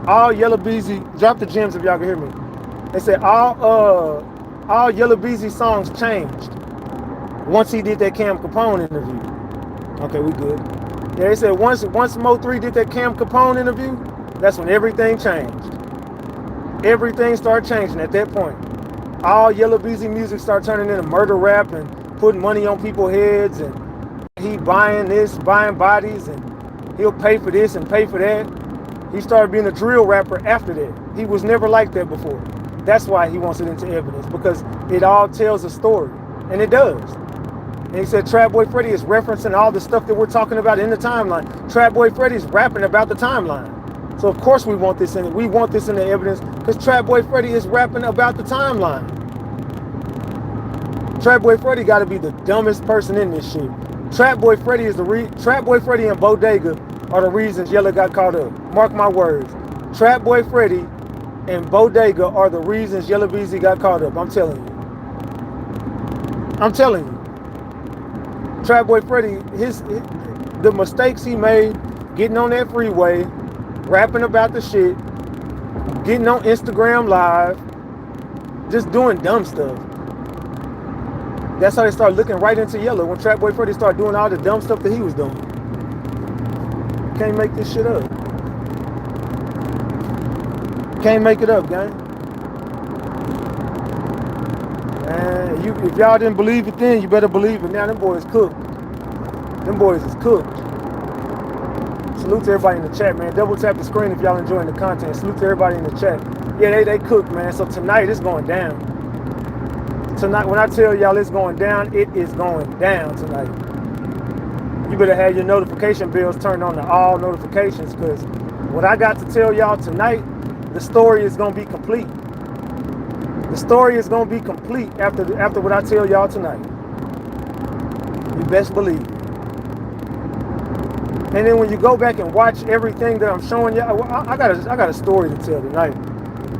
All Yella Beezy, drop the gems if y'all can hear me. They said all Yella Beezy songs changed once he did that Cam Capone interview. Okay, we good. Yeah, they said once Mo3 did that Cam Capone interview, that's when everything changed. Everything started changing at that point. All Yella Beezy music started turning into murder rap and putting money on people's heads, and he buying this, buying bodies, and he'll pay for this and pay for that. He started being a drill rapper after that. He was never like that before. That's why he wants it into evidence, because it all tells a story, and it does. And he said Trapboy Freddy is referencing all the stuff that we're talking about in the timeline. Trapboy Freddy's rapping about the timeline. So of course we want this in it. We want this in the evidence because Trapboy Freddy is rapping about the timeline. Trapboy Freddy got to be the dumbest person in this shit. Trapboy Freddy is Trapboy Freddy and Bodega are the reasons Yella got caught up. Mark my words. Trapboy Freddy and Bodega are the reasons Yella Beezy got caught up. I'm telling you. I'm telling you. Trapboy Freddy, the mistakes he made, getting on that freeway, rapping about the shit, getting on Instagram Live, just doing dumb stuff. That's how they started looking right into Yella when Trapboy Freddy started doing all the dumb stuff that he was doing. Can't make this shit up. Can't make it up, gang. And if y'all didn't believe it then, you better believe it now. Them boys cooked. Them boys is cooked. Salute to everybody in the chat, man. Double tap the screen if y'all enjoying the content. Salute to everybody in the chat. Yeah, they cooked, man. So tonight it's going down. Tonight, when I tell y'all it's going down, it is going down tonight. You better have your notification bells turned on to all notifications, because what I got to tell y'all tonight, the story is going to be complete. The story is going to be complete after what I tell y'all tonight. You best believe it. And then when you go back and watch everything that I'm showing y'all, I got a story to tell tonight.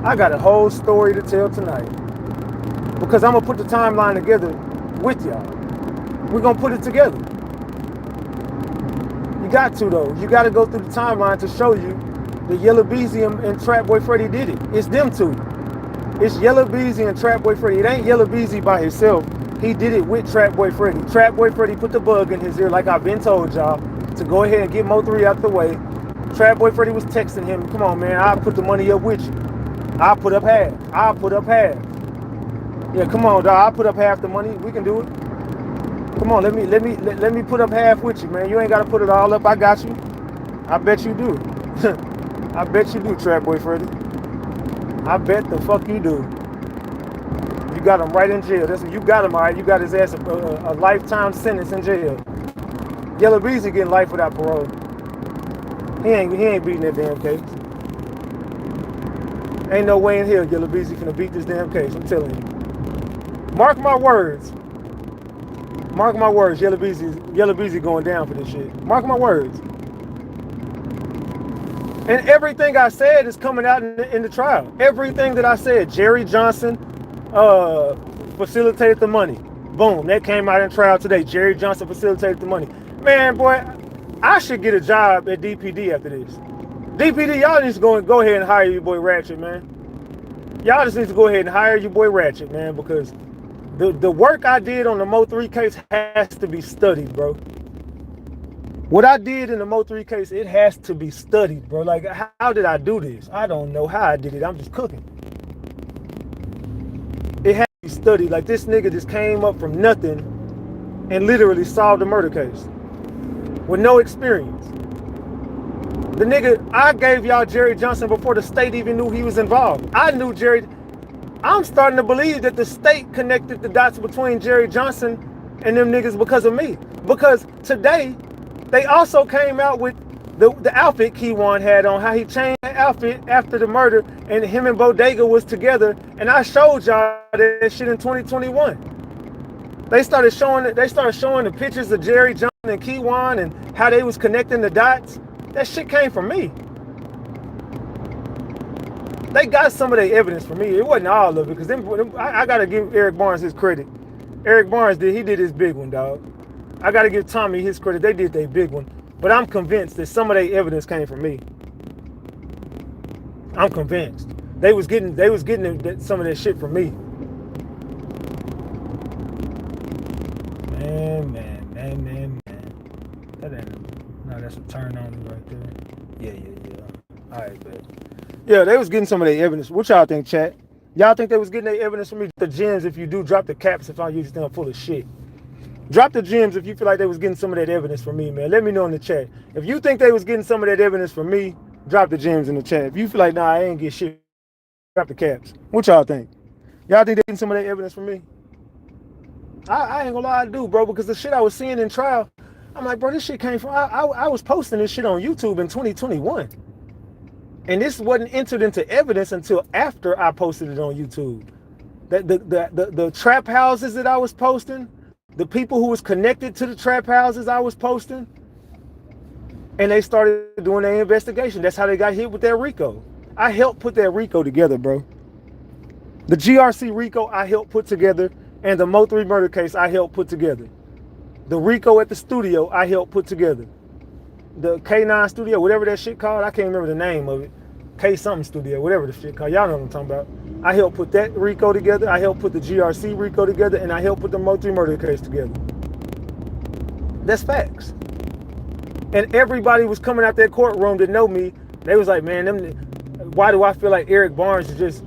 I got a whole story to tell tonight. Because I'm going to put the timeline together with y'all. We're going to put it together. You got to, though. You got to go through the timeline to show you that Yella Beezy and Trapboy Freddy did it. It's them two. It's Yella Beezy and Trapboy Freddy. It ain't Yella Beezy by himself. He did it with Trapboy Freddy. Trapboy Freddy put the bug in his ear, like I've been told y'all, to go ahead and get Mo3 out the way. Trapboy Freddy was texting him, come on, man, I'll put the money up with you. I'll put up half. I'll put up half. Yeah, come on, dog. I'll put up half the money. We can do it. Come on, let me put up half with you, man. You ain't gotta put it all up. I got you. I bet you do. I bet you do, Trapboy Freddy. I bet the fuck you do. You got him right in jail. That's what you got him, all right. You got his ass a lifetime sentence in jail. Yella Beezy getting life without parole. He ain't beating that damn case. Ain't no way in hell Yella Beezy finna beat this damn case. I'm telling you. Mark my words. Mark my words. Yella Beezy going down for this shit. Mark my words. And everything I said is coming out in the trial. Everything that I said. Jerry Johnson facilitated the money. Boom. That came out in trial today. Jerry Johnson facilitated the money. Man, boy, I should get a job at DPD after this. DPD, y'all need to go ahead and hire your boy Ratchet, man. Y'all just need to go ahead and hire your boy Ratchet, man, because the work I did on the Mo3 case has to be studied, bro. What I did in the Mo3 case, it has to be studied, bro. Like, how did I do this? I don't know how I did it. I'm just cooking. It has to be studied. Like, this nigga just came up from nothing and literally solved a murder case with no experience. The nigga, I gave y'all Jerry Johnson before the state even knew he was involved. I knew Jerry. I'm starting to believe that the state connected the dots between Jerry Johnson and them niggas because of me. Because today, they also came out with the outfit Keywan had on, how he changed the outfit after the murder, and him and Bodega was together. And I showed y'all that shit in 2021. They started showing the pictures of Jerry Johnson and Keywan and how they was connecting the dots. That shit came from me. They got some of their evidence from me. It wasn't all of it, because I gotta give Eric Barnes his credit. Eric Barnes did his big one, dog. I gotta give Tommy his credit. They did their big one. But I'm convinced that some of their evidence came from me. I'm convinced. They was getting some of that shit from me. Man. That ain't, no, that's a turn on me right there. Yeah. All right, babe. Yeah, they was getting some of their evidence. What y'all think, chat? Y'all think they was getting their evidence from me? The gems, if you do, drop the caps if I use them full of shit. Drop the gems if you feel like they was getting some of that evidence from me, man. Let me know in the chat. If you think they was getting some of that evidence from me, drop the gems in the chat. If you feel like, nah, I ain't get shit, drop the caps. What y'all think? Y'all think they getting some of that evidence from me? I ain't gonna lie, I do, bro, because the shit I was seeing in trial, I'm like, bro, this shit came from, I was posting this shit on YouTube in 2021. And this wasn't entered into evidence until after I posted it on YouTube. The trap houses that I was posting, the people who was connected to the trap houses I was posting, and they started doing their investigation. That's how they got hit with that RICO. I helped put that RICO together, bro. The GRC RICO I helped put together, and the Mo3 murder case I helped put together. The RICO at the studio I helped put together. The K9 studio, whatever that shit called, I can't remember the name of it. K something studio, whatever the shit called. Y'all know what I'm talking about. I helped put that RICO together. I helped put the GRC RICO together, and I helped put the Mo3 murder case together. That's facts. And everybody was coming out that courtroom to know me. They was like, man, why do I feel like Eric Barnes is just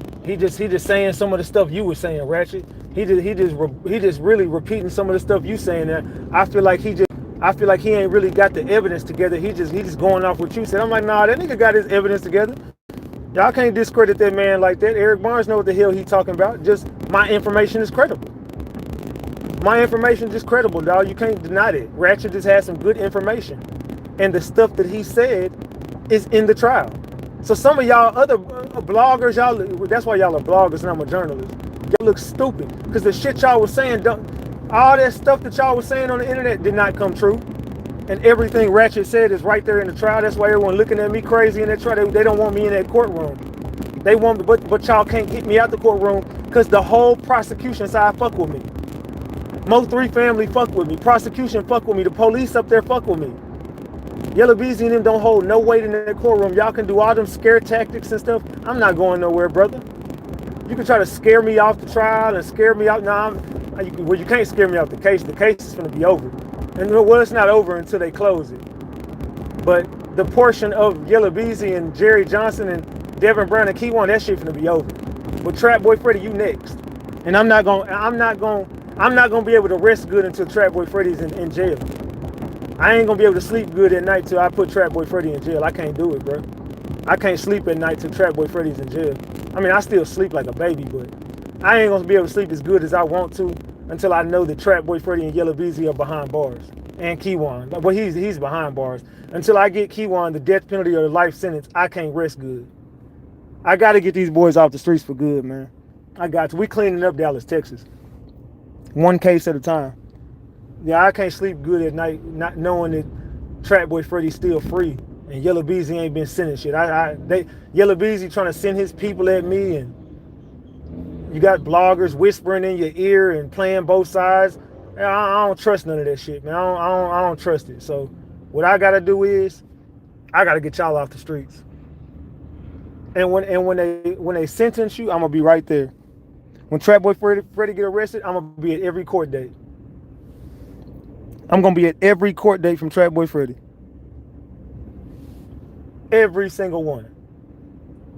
saying some of the stuff you were saying, Ratchet? He just really repeating some of the stuff you saying there. I feel like he ain't really got the evidence together. He just going off what you said. I'm like, nah, that nigga got his evidence together. Y'all can't discredit that man like that. Eric Barnes know what the hell he talking about. Just my information is credible. My information is just credible, dog. You can't deny it. Ratchet just has some good information. And the stuff that he said is in the trial. So some of y'all other bloggers, that's why y'all are bloggers and I'm a journalist. Y'all look stupid. Because the shit y'all was saying, all that stuff that y'all was saying on the internet did not come true. And everything Ratchet said is right there in the trial. That's why everyone looking at me crazy in that trial. They don't want me in that courtroom. They want, but y'all can't get me out the courtroom because the whole prosecution side fuck with me. Mo3 family fuck with me. Prosecution fuck with me. The police up there fuck with me. Yella, Beezy and them don't hold no weight in that courtroom. Y'all can do all them scare tactics and stuff. I'm not going nowhere, brother. You can try to scare me off the trial and scare me out. Nah, you can't scare me off the case. The case is going to be over. And well, it's not over until they close it. But the portion of Yella, Beezy and Jerry Johnson and Devin Brown and Keywan, that shit finna be over. But Trapboy Freddy, you next. And I'm not gonna be able to rest good until Trapboy Freddy's in jail. I ain't gonna be able to sleep good at night till I put Trapboy Freddy in jail. I can't do it, bro. I can't sleep at night till Trapboy Freddy's in jail. I mean, I still sleep like a baby, but I ain't gonna be able to sleep as good as I want to until I know that Trapboy Freddy and Yella, Beezy are behind bars. And Keywan. Well, he's behind bars. Until I get Keywan the death penalty or the life sentence, I can't rest good. I gotta get these boys off the streets for good, man. I got to. We cleaning up Dallas, Texas. One case at a time. Yeah, I can't sleep good at night not knowing that Trapboy Freddy's still free and Yella, Beezy ain't been sentenced yet. Yella, Beezy trying to send his people at me, and you got bloggers whispering in your ear and playing both sides. I don't trust none of that shit, man. I don't trust it. So what I gotta do is I gotta get y'all off the streets. And when they sentence you, I'm gonna be right there. When Trapboy Freddy get arrested, I'm gonna be at every court date. I'm gonna be at every court date from Trapboy Freddy. Every single one.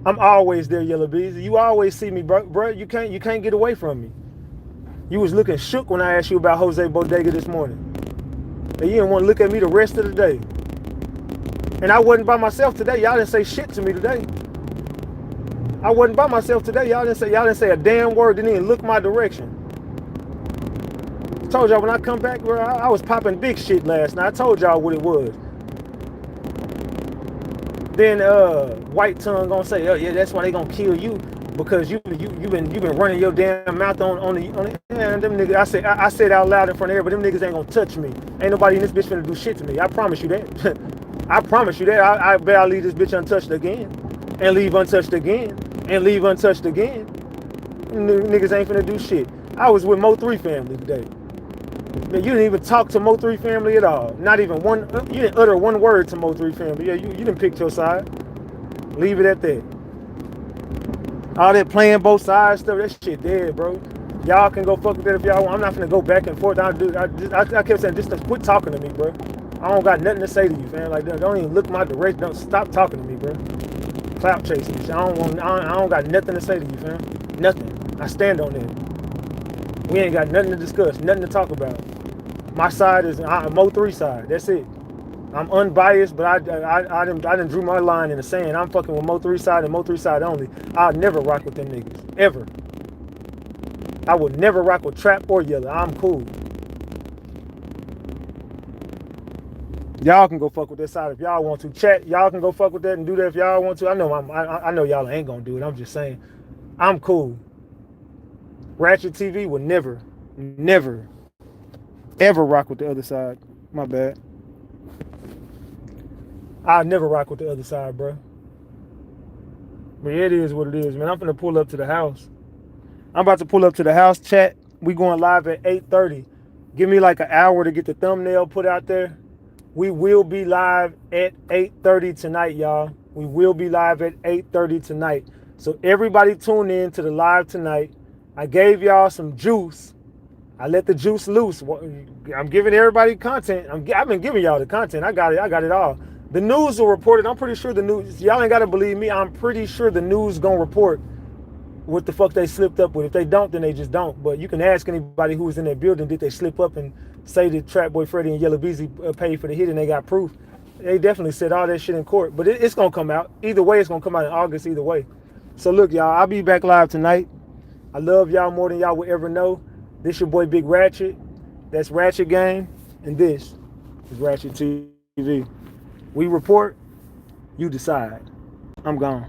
I'm always there, Yella, Beezy. You always see me, bro. You can't get away from me. You was looking shook when I asked you about Jose Bodega this morning. And you didn't want to look at me the rest of the day. And I wasn't by myself today. Y'all didn't say shit to me today. I wasn't by myself today. Y'all didn't say a damn word. Didn't even look my direction. I told y'all when I come back, bro, I was popping big shit last night. I told y'all what it was. Then White Tongue gonna say, oh yeah, that's why they gonna kill you because you been running your damn mouth on the man, them niggas. I said out loud in front of everybody, them niggas ain't gonna touch me. Ain't nobody in this bitch finna do shit to me. I promise you that. I promise you that. I bet I'll leave this bitch untouched again, and leave untouched again, and leave untouched again. Niggas ain't finna do shit. I was with Mo3 family today. Man, you didn't even talk to Mo3 family at all. Not even one. You didn't utter one word to Mo3 family. Yeah, you didn't pick your side. Leave it at that. All that playing both sides stuff, that shit dead, bro. Y'all can go fuck with that if y'all want. I'm not finna go back and forth. I kept saying, just quit talking to me, bro. I don't got nothing to say to you, fam. Like, don't even look my direction. Don't stop talking to me, bro. Clout chasing shit. I don't got nothing to say to you, fam. Nothing. I stand on that. We ain't got nothing to discuss, nothing to talk about. My side is Mo3 side. That's it. I'm unbiased, but I done drew my line in the sand. I'm fucking with Mo3 side and Mo3 side only. I'll never rock with them niggas. Ever. I would never rock with Trap or Yella. I'm cool. Y'all can go fuck with that side if y'all want to. Chat, y'all can go fuck with that and do that if y'all want to. I know y'all ain't gonna do it. I'm just saying. I'm cool. RatchetTV would never, ever rock with the other side. My bad. I'll never rock with the other side, bro. But it is what it is, man. I'm finna pull up to the house. I'm about to pull up to the house, chat. We going live at 8:30. Give me like an hour to get the thumbnail put out there. We will be live at 8:30 tonight, y'all. We will be live at 8:30 tonight. So everybody tune in to the live tonight. I gave y'all some juice. I let the juice loose. I'm giving everybody content. I've been giving y'all the content. I got it all. The news will report it. I'm pretty sure the news, y'all ain't gotta believe me. I'm pretty sure the news gonna report what the fuck they slipped up with. If they don't, then they just don't. But you can ask anybody who was in that building, did they slip up and say that Trapboy, Freddy, and Yella Beezy paid for the hit and they got proof? They definitely said all that shit in court. But it's gonna come out. Either way, it's gonna come out in August either way. So look, y'all, I'll be back live tonight. I love y'all more than y'all will ever know. This your boy Big Ratchet. That's Ratchet Gang. And this is Ratchet TV. We report, you decide. I'm gone.